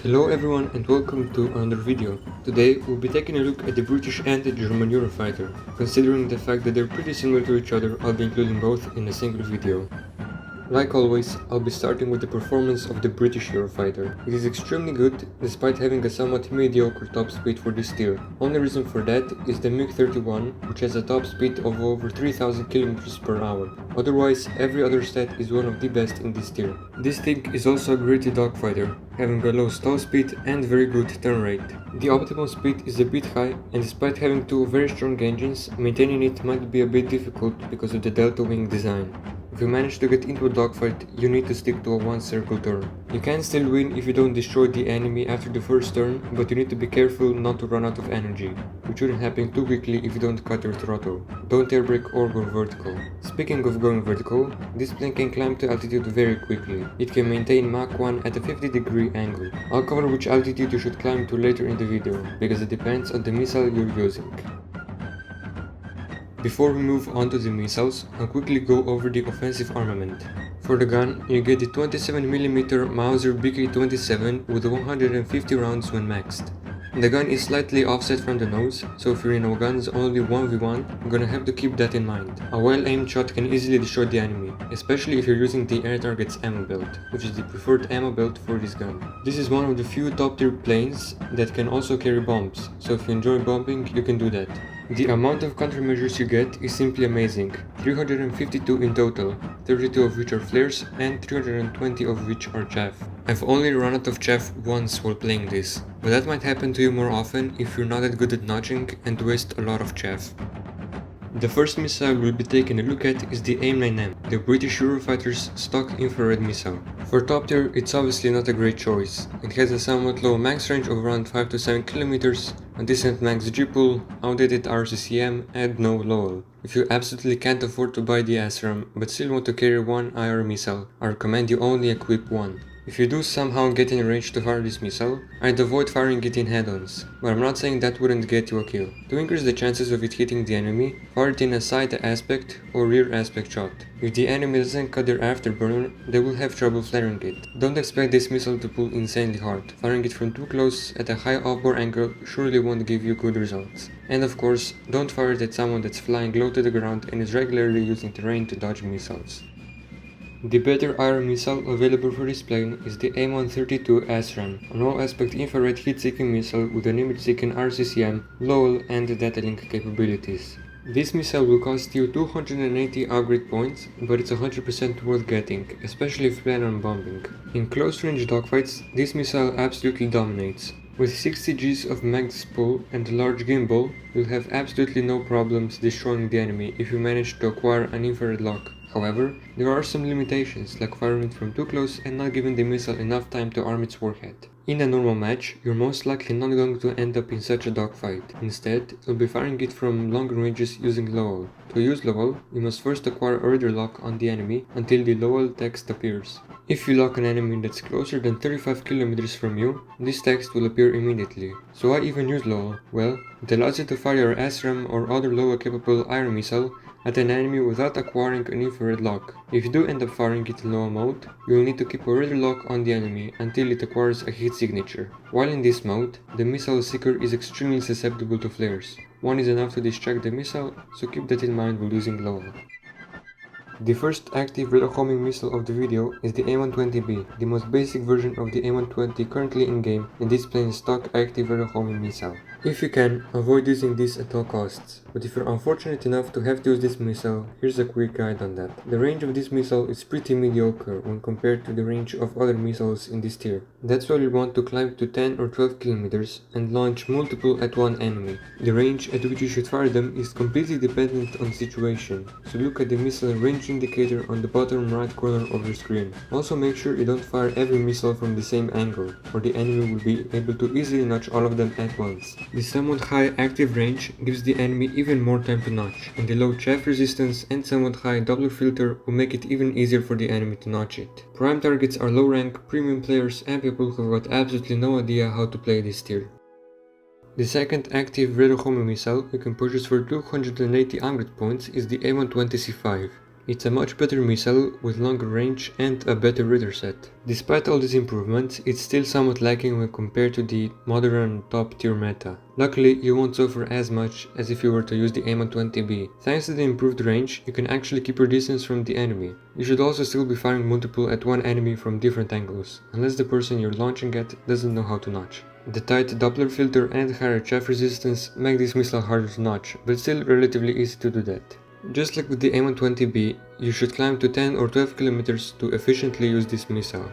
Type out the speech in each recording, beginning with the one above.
Hello everyone and welcome to another video. Today we'll be taking a look at the British and the German Eurofighter. Considering the fact that they're pretty similar to each other, I'll be including both in a single video. Like always, I'll be starting with the performance of the British Eurofighter. It is extremely good, despite having a somewhat mediocre top speed for this tier. Only reason for that is the MiG-31, which has a top speed of over 3000 km per hour. Otherwise, every other stat is one of the best in this tier. This thing is also a gritty dogfighter, having a low stall speed and very good turn rate. The optimal speed is a bit high, and despite having two very strong engines, maintaining it might be a bit difficult because of the delta wing design. If you manage to get into a dogfight, you need to stick to a one circle turn. You can still win if you don't destroy the enemy after the first turn, but you need to be careful not to run out of energy, which shouldn't happen too quickly if you don't cut your throttle. Don't air brake or go vertical. Speaking of going vertical, this plane can climb to altitude very quickly. It can maintain Mach 1 at a 50-degree angle. I'll cover which altitude you should climb to later in the video, because it depends on the missile you're using. Before we move on to the missiles, I'll quickly go over the offensive armament. For the gun, you get the 27mm Mauser BK-27 with 150 rounds when maxed. The gun is slightly offset from the nose, so if you're in a guns only 1v1, you're gonna have to keep that in mind. A well-aimed shot can easily destroy the enemy, especially if you're using the air target's ammo belt, which is the preferred ammo belt for this gun. This is one of the few top-tier planes that can also carry bombs, so if you enjoy bombing, you can do that. The amount of countermeasures you get is simply amazing, 352 in total, 32 of which are flares and 320 of which are chaff. I've only run out of chaff once while playing this, but that might happen to you more often if you're not that good at notching and waste a lot of chaff. The first missile we'll be taking a look at is the AIM-9M, the British Eurofighter's stock infrared missile. For top tier, it's obviously not a great choice. It has a somewhat low max range of around 5 to 7 km, a decent max G-pull, outdated RCCM, and no LOL. If you absolutely can't afford to buy the ASRAAM but still want to carry one IR missile, I recommend you only equip one. If you do somehow get in range to fire this missile, I'd avoid firing it in head-ons, but I'm not saying that wouldn't get you a kill. To increase the chances of it hitting the enemy, fire it in a side aspect or rear aspect shot. If the enemy doesn't cut their afterburner, they will have trouble flaring it. Don't expect this missile to pull insanely hard. Firing it from too close at a high offbore angle surely won't give you good results. And of course, don't fire it at someone that's flying low to the ground and is regularly using terrain to dodge missiles. The better IR missile available for this plane is the AIM-132 ASRAAM, an all-aspect infrared heat-seeking missile with an image-seeking RCCM, LOL and data link capabilities. This missile will cost you 280 upgrade points, but it's 100% worth getting, especially if you plan on bombing. In close-range dogfights, this missile absolutely dominates. With 60 Gs of max pull and a large gimbal, you'll have absolutely no problems destroying the enemy if you manage to acquire an infrared lock. However, there are some limitations, like firing it from too close and not giving the missile enough time to arm its warhead. In a normal match, you're most likely not going to end up in such a dogfight. Instead, you'll be firing it from longer ranges using LOL. To use LOL, you must first acquire a radar lock on the enemy until the LOL text appears. If you lock an enemy that's closer than 35 km from you, this text will appear immediately. So why even use LOL? Well, it allows you to fire your ASRAAM or other lower capable iron missile at an enemy without acquiring an infrared lock. If you do end up firing it in low mode, you will need to keep a radar lock on the enemy until it acquires a heat signature. While in this mode, the missile seeker is extremely susceptible to flares. One is enough to distract the missile, so keep that in mind while using LOL. The first active radar homing missile of the video is the A120B, the most basic version of the A120 currently in game, and this plane's stock active radar homing missile. If you can, avoid using this at all costs, but if you're unfortunate enough to have to use this missile, here's a quick guide on that. The range of this missile is pretty mediocre when compared to the range of other missiles in this tier. That's why you want to climb to 10 or 12 km and launch multiple at one enemy. The range at which you should fire them is completely dependent on situation, so look at the missile range indicator on the bottom right corner of your screen. Also make sure you don't fire every missile from the same angle, or the enemy will be able to easily notch all of them at once. The somewhat high active range gives the enemy even more time to notch, and the low chaff resistance and somewhat high Doppler filter will make it even easier for the enemy to notch it. Prime targets are low rank, premium players and people who've got absolutely no idea how to play this tier. The second active radar homing missile you can purchase for 280 upgrade points is the A120C5. It's a much better missile with longer range and a better radar set. Despite all these improvements, it's still somewhat lacking when compared to the modern top tier meta. Luckily, you won't suffer as much as if you were to use the AIM-120B. Thanks to the improved range, you can actually keep your distance from the enemy. You should also still be firing multiple at one enemy from different angles, unless the person you're launching at doesn't know how to notch. The tight Doppler filter and higher chaff resistance make this missile harder to notch, but still relatively easy to do that. Just like with the AIM-120B, you should climb to 10 or 12 kilometers to efficiently use this missile.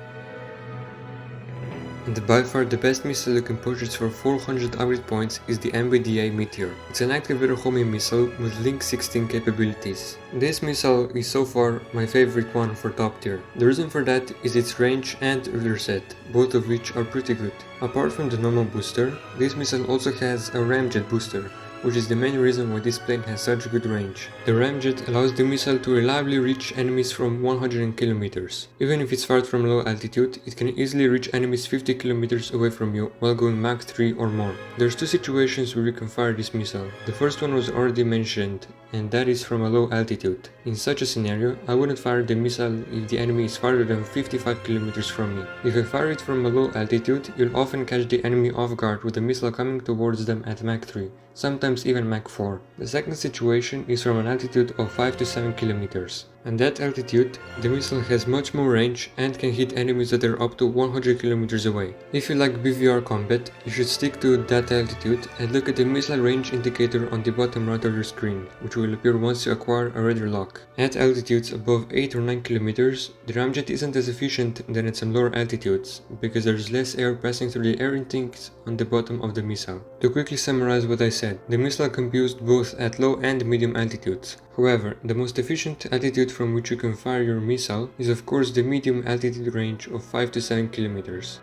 And by far the best missile you can purchase for 400 upgrade points is the MBDA Meteor. It's an active radar homing missile with Link 16 capabilities. This missile is so far my favorite one for top tier. The reason for that is its range and radar set, both of which are pretty good. Apart from the normal booster, this missile also has a ramjet booster, which is the main reason why this plane has such good range. The ramjet allows the missile to reliably reach enemies from 100 kilometers. Even if it's fired from low altitude, it can easily reach enemies 50 kilometers away from you while going Mach 3 or more. There's two situations where you can fire this missile. The first one was already mentioned, and that is from a low altitude. In such a scenario, I wouldn't fire the missile if the enemy is farther than 55 kilometers from me. If I fire it from a low altitude, you'll often catch the enemy off guard with the missile coming towards them at Mach 3. Sometimes even Mach 4. The second situation is from an altitude of 5 to 7 kilometers. At that altitude, the missile has much more range and can hit enemies that are up to 100 kilometers away. If you like BVR combat, you should stick to that altitude and look at the missile range indicator on the bottom right of your screen, which will appear once you acquire a radar lock. At altitudes above 8 or 9 kilometers, the ramjet isn't as efficient than at some lower altitudes, because there's less air passing through the air intakes on the bottom of the missile. To quickly summarize what I said, the missile can be used both at low and medium altitudes. However, the most efficient altitude from which you can fire your missile is of course the medium altitude range of 5 to 7 kilometers.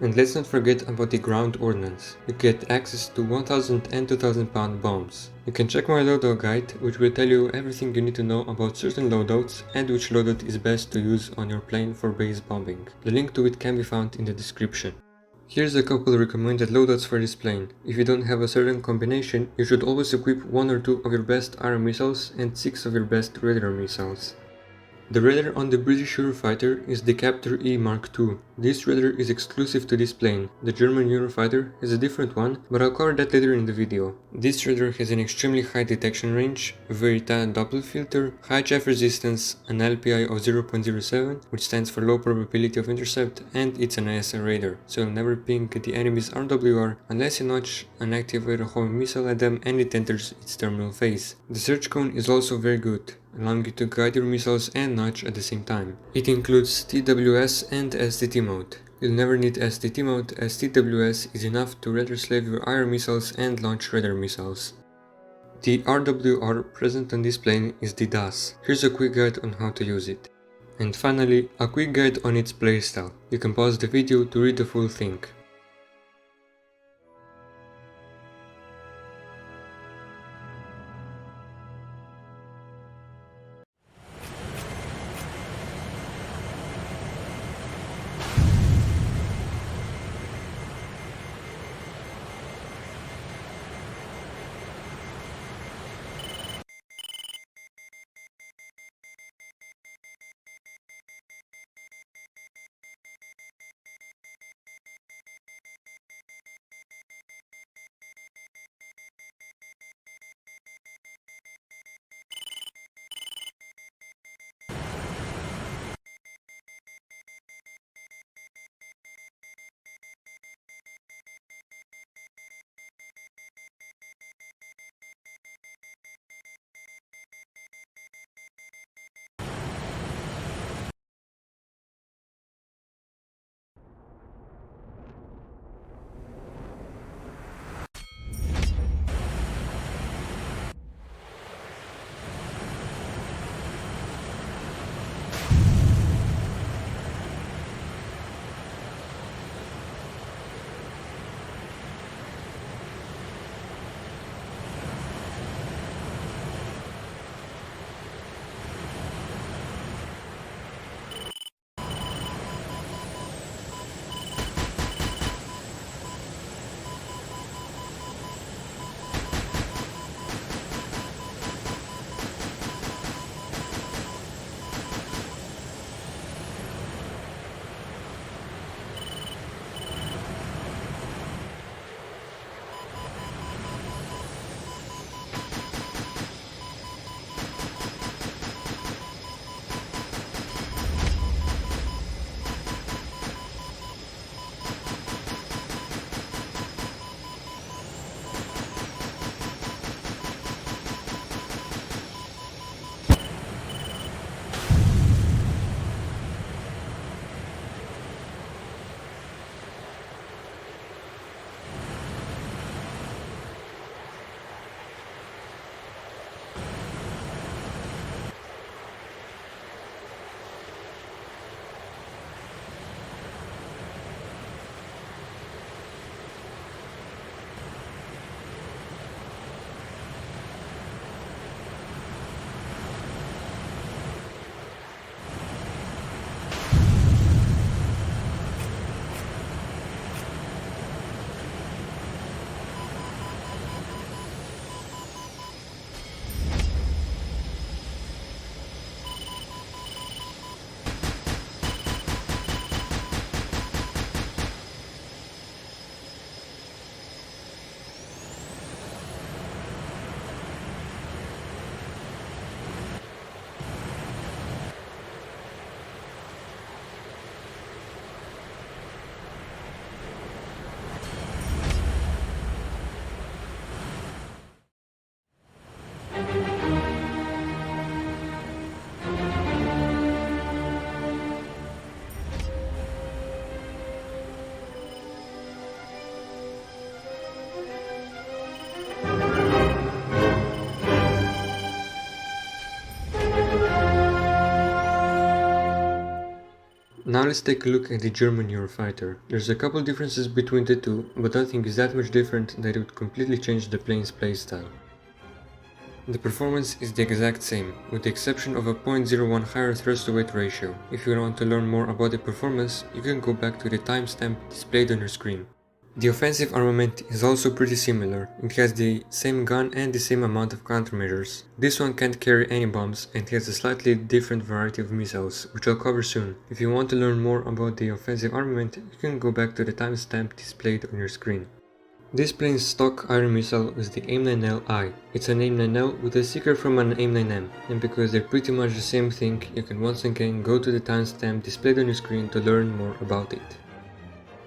And let's not forget about the ground ordnance. You get access to 1000 and 2000 pound bombs. You can check my loadout guide, which will tell you everything you need to know about certain loadouts and which loadout is best to use on your plane for base bombing. The link to it can be found in the description. Here's a couple recommended loadouts for this plane. If you don't have a certain combination, you should always equip 1 or 2 of your best iron missiles and 6 of your best radar missiles. The radar on the British Eurofighter is the Captor E Mark II. This radar is exclusive to this plane. The German Eurofighter has a different one, but I'll cover that later in the video. This radar has an extremely high detection range, a very tight Doppler filter, high chaff resistance, an LPI of 0.07, which stands for low probability of intercept, and it's an ASR radar, so you'll never ping the enemy's RWR unless you notch an active radar homing missile at them and it enters its terminal phase. The search cone is also very good, allowing you to guide your missiles and notch at the same time. It includes TWS and STT mode. You'll never need STT mode, as TWS is enough to radar slave your iron missiles and launch radar missiles. The RWR present on this plane is the DAS. Here's a quick guide on how to use it. And finally, a quick guide on its playstyle. You can pause the video to read the full thing. Now let's take a look at the German Eurofighter. There's a couple differences between the two, but nothing is that much different that it would completely change the plane's playstyle. The performance is the exact same, with the exception of a 0.01 higher thrust-to-weight ratio. If you want to learn more about the performance, you can go back to the timestamp displayed on your screen. The offensive armament is also pretty similar. It has the same gun and the same amount of countermeasures. This one can't carry any bombs and has a slightly different variety of missiles, which I'll cover soon. If you want to learn more about the offensive armament, you can go back to the timestamp displayed on your screen. This plane's stock iron missile is the AIM-9L-I. It's an AIM-9L with a seeker from an AIM-9M, and because they're pretty much the same thing, you can once again go to the timestamp displayed on your screen to learn more about it.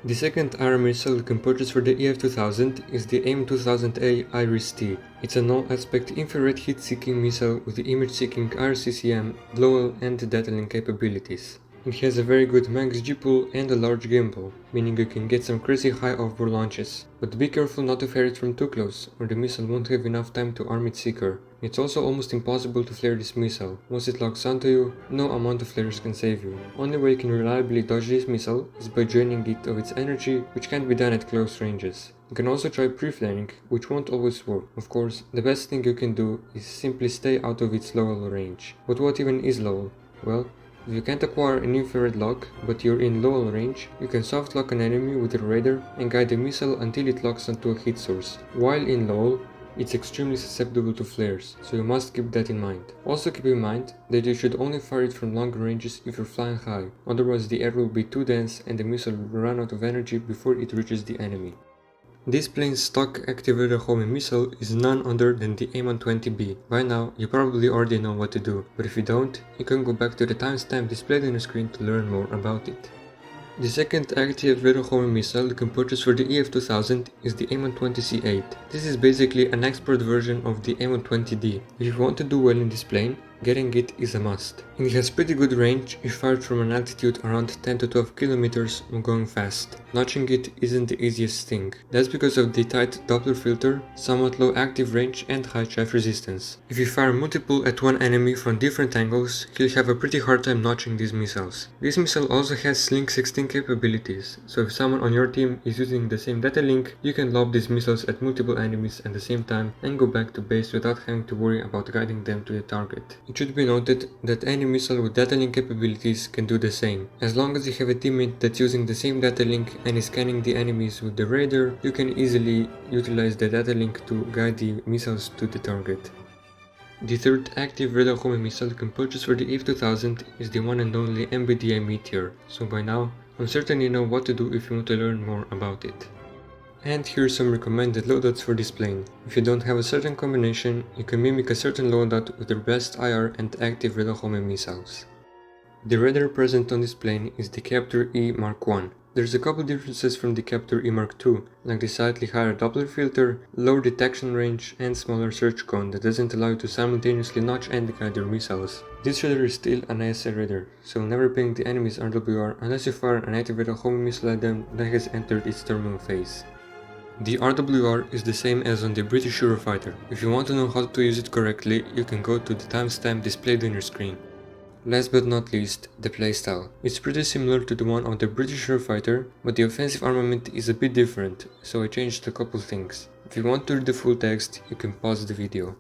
The second iron missile you can purchase for the EF-2000 is the AIM-2000A IRIS-T. It's an all-aspect infrared heat-seeking missile with the image-seeking RCCM, blowhole and data link capabilities. It has a very good max G-pull and a large gimbal, meaning you can get some crazy high off-board launches. But be careful not to fire it from too close, or the missile won't have enough time to arm its seeker. It's also almost impossible to flare this missile. Once it locks onto you, no amount of flares can save you. Only way you can reliably dodge this missile is by draining it of its energy, which can't be done at close ranges. You can also try pre-flaring, which won't always work. Of course, the best thing you can do is simply stay out of its lowell range. But what even is lowell? Well, if you can't acquire an infrared lock, but you're in lowell range, you can soft lock an enemy with your radar and guide the missile until it locks onto a heat source. While in lowell, it's extremely susceptible to flares, so you must keep that in mind. Also keep in mind that you should only fire it from longer ranges if you're flying high, otherwise the air will be too dense and the missile will run out of energy before it reaches the enemy. This plane's stock active radar homing missile is none other than the AIM-120B. By now, you probably already know what to do, but if you don't, you can go back to the timestamp displayed on your screen to learn more about it. The second active radar homing missile you can purchase for the EF-2000 is the AIM-120C8. This is basically an export version of the AIM-120D. If you want to do well in this plane, getting it is a must. It has pretty good range if fired from an altitude around 10 to 12 kilometers when going fast. Notching it isn't the easiest thing. That's because of the tight Doppler filter, somewhat low active range and high chaff resistance. If you fire multiple at one enemy from different angles, you'll have a pretty hard time notching these missiles. This missile also has Slink 16 capabilities, so if someone on your team is using the same data link, you can lob these missiles at multiple enemies at the same time and go back to base without having to worry about guiding them to the target. It should be noted that any missile with data link capabilities can do the same. As long as you have a teammate that's using the same data link and is scanning the enemies with the radar, you can easily utilize the data link to guide the missiles to the target. The third active radar homing missile you can purchase for the EF-2000 is the one and only MBDA Meteor, so by now, I'm certain you know what to do if you want to learn more about it. And here's some recommended loadouts for this plane. If you don't have a certain combination, you can mimic a certain loadout with your best IR and active radar homing missiles. The radar present on this plane is the Captor E Mark I. There's a couple differences from the Captor E Mark II, like the slightly higher Doppler filter, lower detection range, and smaller search cone that doesn't allow you to simultaneously notch and guide your missiles. This radar is still an ASR radar, so never ping the enemy's RWR unless you fire an active radar homing missile at them that has entered its terminal phase. The RWR is the same as on the British Eurofighter. If you want to know how to use it correctly, you can go to the timestamp displayed on your screen. Last but not least, the playstyle. It's pretty similar to the one on the British Eurofighter, but the offensive armament is a bit different, so I changed a couple things. If you want to read the full text, you can pause the video.